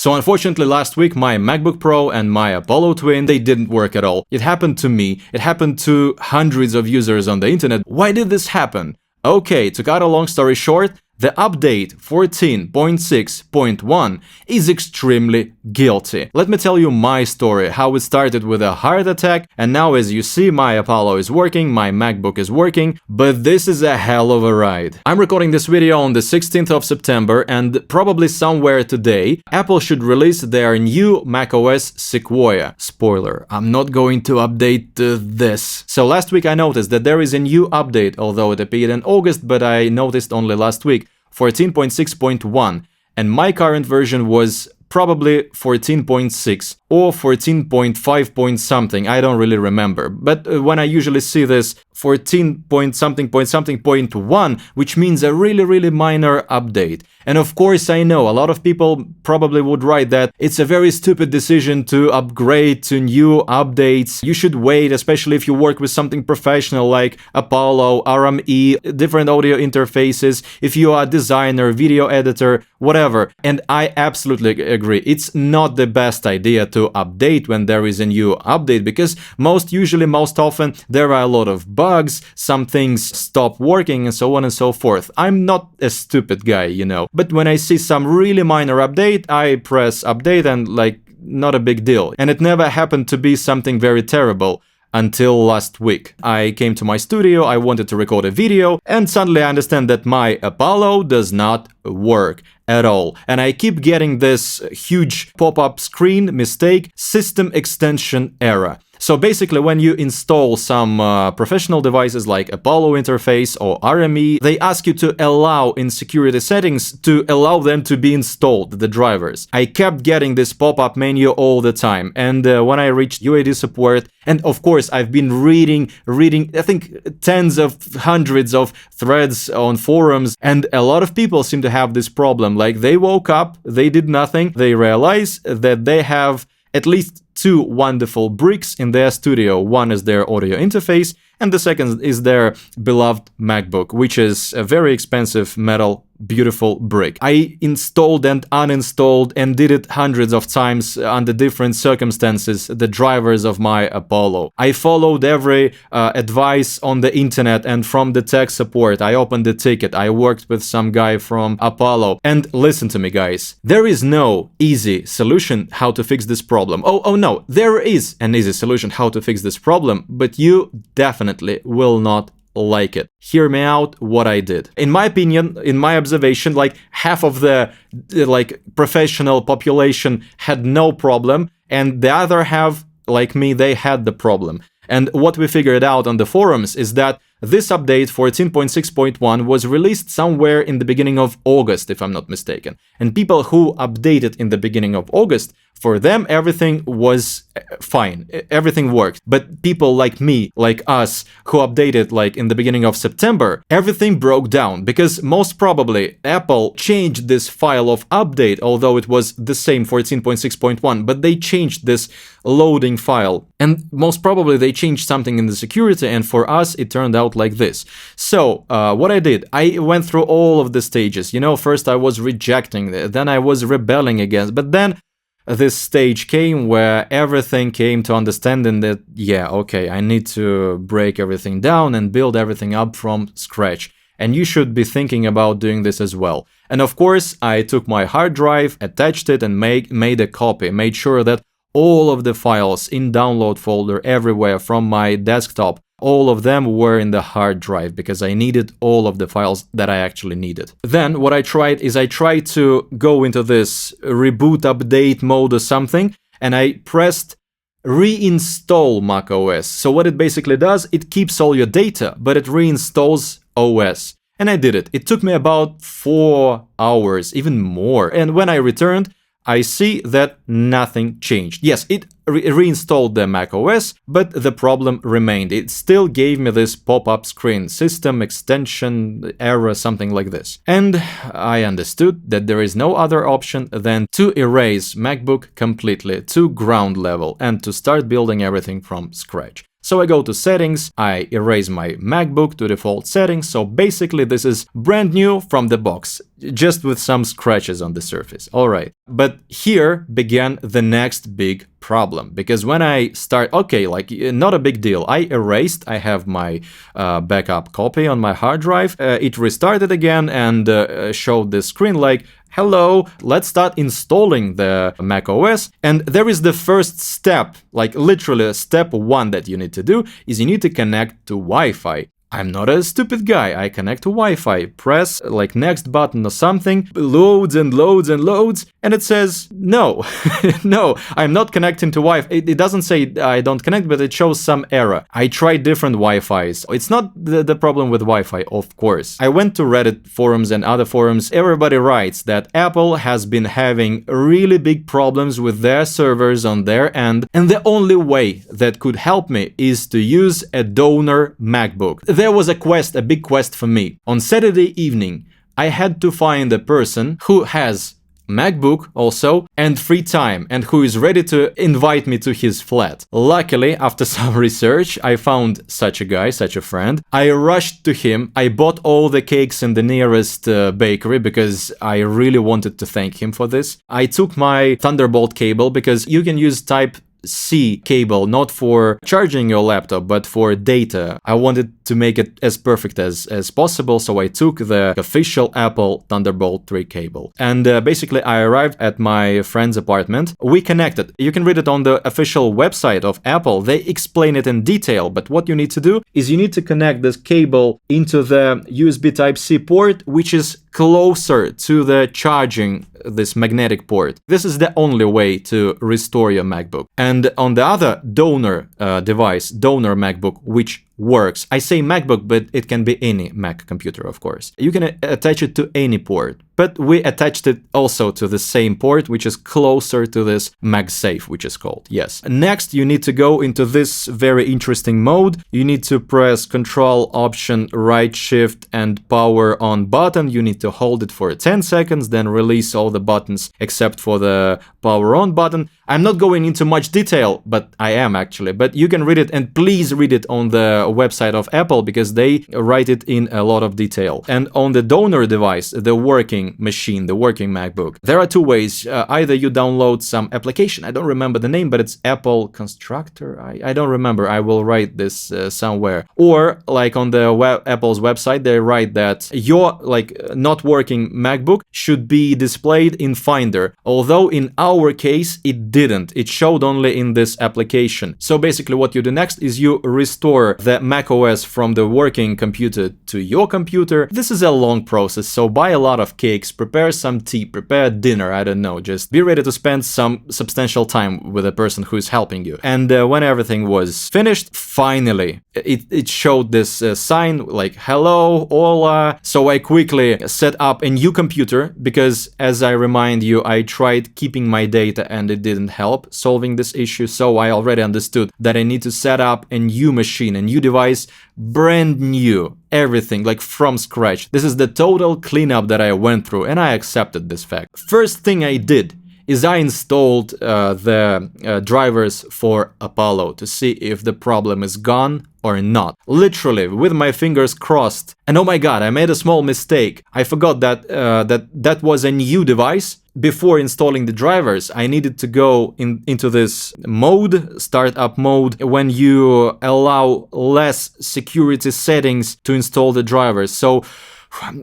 So unfortunately last week my MacBook Pro and my Apollo Twin, they didn't work at all. It happened to me, it happened to hundreds of users on the internet. Why did this happen? Okay, to cut a long story short, the update 14.6.1 is extremely guilty. Let me tell you my story, how it started with a heart attack, and now as you see my Apollo is working, my MacBook is working, but this is a hell of a ride. I'm recording this video on the 16th of September, and probably somewhere today, Apple should release their new macOS Sequoia. Spoiler, I'm not going to update this. So last week I noticed that there is a new update, although it appeared in August, but I noticed only last week. 14.6.1, and my current version was probably 14.6 or 14.5 point something, I don't really remember. But when I usually see this 14 point something point 1, which means a really minor update. And of course I know a lot of people probably would write that it's a very stupid decision to upgrade to new updates. You should wait, especially if you work with something professional like Apollo, RME, different audio interfaces, if you are a designer, video editor, whatever. And I absolutely agree. It's not the best idea to update when there is a new update, because most often there are a lot of bugs, some things stop working and so on and so forth. I'm not a stupid guy, you know. But when I see some really minor update, I press update and not a big deal. And it never happened to be something very terrible until last week. I came to my studio, I wanted to record a video, and suddenly I understand that my Apollo does not work at all. And I keep getting this huge pop-up screen mistake, system extension error. So basically when you install some professional devices like Apollo interface or RME, they ask you to allow in security settings to allow them to be installed, the drivers. I kept getting this pop-up menu all the time, and when I reached UAD support, and of course I've been reading, I think hundreds of threads on forums, and a lot of people seem to have this problem. Like they woke up, they did nothing, they realize that they have at least two wonderful bricks in their studio. One is their audio interface, and the second is their beloved MacBook, which is a very expensive metal beautiful brick. I installed and uninstalled and did it hundreds of times under different circumstances, the drivers of my Apollo. I followed every advice on the internet and from the tech support. I opened the ticket, I worked with some guy from Apollo. And listen to me guys, there is no easy solution how to fix this problem. Oh no, there is an easy solution how to fix this problem, but you definitely will not like it. Hear me out what I did. In my opinion, in my observation, half of the professional population had no problem, and the other half, like me, they had the problem. And what we figured out on the forums is that this update 14.6.1 was released somewhere in the beginning of August, if I'm not mistaken. And people who updated in the beginning of August, for them everything was fine, everything worked. But people like me, like us, who updated in the beginning of September, everything broke down, because most probably Apple changed this file of update, although it was the same 14.6.1, but they changed this loading file, and most probably they changed something in the security, and for us it turned out like this. So what I did, I went through all of the stages. First I was rejecting it, then I was rebelling against, but then this stage came where everything came to understanding that, yeah, okay, I need to break everything down and build everything up from scratch. And you should be thinking about doing this as well. And of course, I took my hard drive, attached it, and made a copy, made sure that all of the files in download folder everywhere from my desktop, all of them were in the hard drive, because I needed all of the files that I actually needed. Then what I tried is I tried to go into this reboot update mode or something, and I pressed reinstall macOS. So what it basically does, it keeps all your data, but it reinstalls OS. And I did it. It took me about 4 hours, even more. And when I returned, I see that nothing changed. Yes, it reinstalled the macOS, but the problem remained. It still gave me this pop-up screen, system extension error, something like this. And I understood that there is no other option than to erase MacBook completely to ground level and to start building everything from scratch. So I go to settings, I erase my MacBook to default settings, so basically this is brand new from the box, just with some scratches on the surface. Alright, but here began the next big problem, because when I start, okay, like not a big deal, I erased, I have my backup copy on my hard drive, it restarted again and showed the screen like, hello, let's start installing the macOS. And there is the first step, like literally step one that you need to do is you need to connect to Wi-Fi. I'm not a stupid guy, I connect to Wi-Fi, press like next button or something, loads and loads and loads, and it says no, no, I'm not connecting to Wi-Fi. It doesn't say I don't connect, but it shows some error. I tried different Wi-Fis. It's not the problem with Wi-Fi, of course. I went to Reddit forums and other forums. Everybody writes that Apple has been having really big problems with their servers on their end, and the only way that could help me is to use a donor MacBook. There was a big quest for me. On Saturday evening, I had to find a person who has MacBook also and free time and who is ready to invite me to his flat. Luckily, after some research, I found such a guy, such a friend. I rushed to him. I bought all the cakes in the nearest bakery because I really wanted to thank him for this. I took my Thunderbolt cable because you can use Type-C cable, not for charging your laptop, but for data. I wanted to make it as perfect as possible, so I took the official Apple Thunderbolt 3 cable. And basically, I arrived at my friend's apartment. We connected. You can read it on the official website of Apple. They explain it in detail, but what you need to do is you need to connect this cable into the USB Type-C port, which is closer to the charging, this magnetic port. This is the only way to restore your MacBook. And on the other donor device, donor MacBook, which works. I say MacBook, but it can be any Mac computer, of course. You can attach it to any port, but we attached it also to the same port, which is closer to this MagSafe, which is called. Yes. Next, you need to go into this very interesting mode. You need to press Control, Option, Right Shift, and Power On button. You need to hold it for 10 seconds, then release all the buttons except for the Power On button. I'm not going into much detail, but I am actually. But you can read it, and please read it on the website of Apple because they write it in a lot of detail. And on the donor device, the working machine, the working MacBook, there are two ways. Either you download some application, I don't remember the name, but it's Apple Constructor. I don't remember. I will write this somewhere. Or like on the Apple's website, they write that your not working MacBook should be displayed in Finder. Although in our case, it didn't. It showed only in this application. So basically what you do next is you restore the macOS from the working computer to your computer. This is a long process, so buy a lot of cakes, prepare some tea, prepare dinner, I don't know, just be ready to spend some substantial time with the person who is helping you. And when everything was finished, finally, it showed this sign like, hello, hola. So I quickly set up a new computer because, as I remind you, I tried keeping my data and it didn't help solving this issue. So I already understood that I need to set up a new machine, a new device, brand new, everything like from scratch. This is the total cleanup that I went through, and I accepted this fact. First thing I did is I installed the drivers for Apollo to see if the problem is gone or not. Literally, with my fingers crossed. And oh my god, I made a small mistake. I forgot that that was a new device. Before installing the drivers, I needed to go into this mode, startup mode, when you allow less security settings to install the drivers. So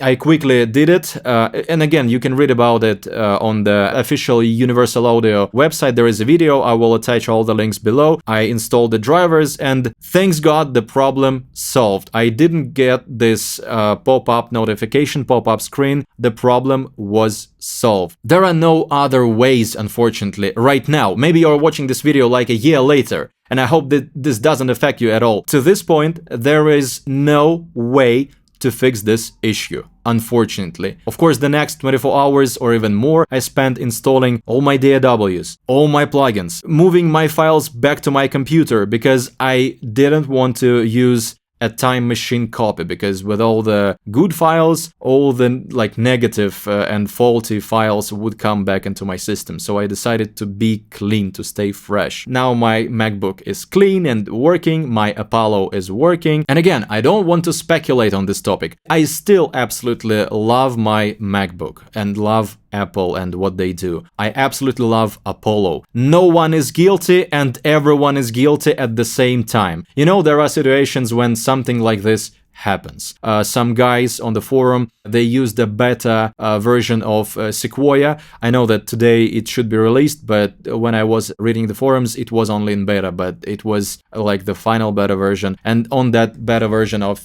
I quickly did it, and again, you can read about it on the official Universal Audio website. There is a video, I will attach all the links below. I installed the drivers, and thanks God, the problem solved. I didn't get this pop-up notification, pop-up screen. The problem was solved. There are no other ways, unfortunately, right now. Maybe you're watching this video like a year later, and I hope that this doesn't affect you at all. To this point, there is no way to fix this issue, unfortunately. Of course, the next 24 hours or even more I spent installing all my DAWs, all my plugins, moving my files back to my computer because I didn't want to use a time machine copy, because with all the good files, all the like negative and faulty files would come back into my system. So I decided to be clean, to stay fresh. Now my MacBook is clean and working, my Apollo is working. And again, I don't want to speculate on this topic. I still absolutely love my MacBook and love Apple and what they do. I absolutely love Apollo. No one is guilty and everyone is guilty at the same time. You know, there are situations when something like this happens. Some guys on the forum, they used a beta version of Sequoia. I know that today it should be released, but when I was reading the forums, it was only in beta, but it was like the final beta version. And on that beta version of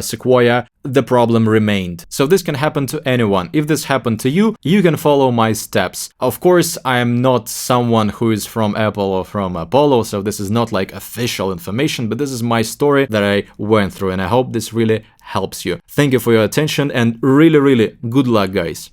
Sequoia, the problem remained. So this can happen to anyone. If this happened to you, you can follow my steps. Of course, I am not someone who is from Apple or from Apollo, so this is not like official information, but this is my story that I went through, and I hope this really helps you. Thank you for your attention and really good luck, guys.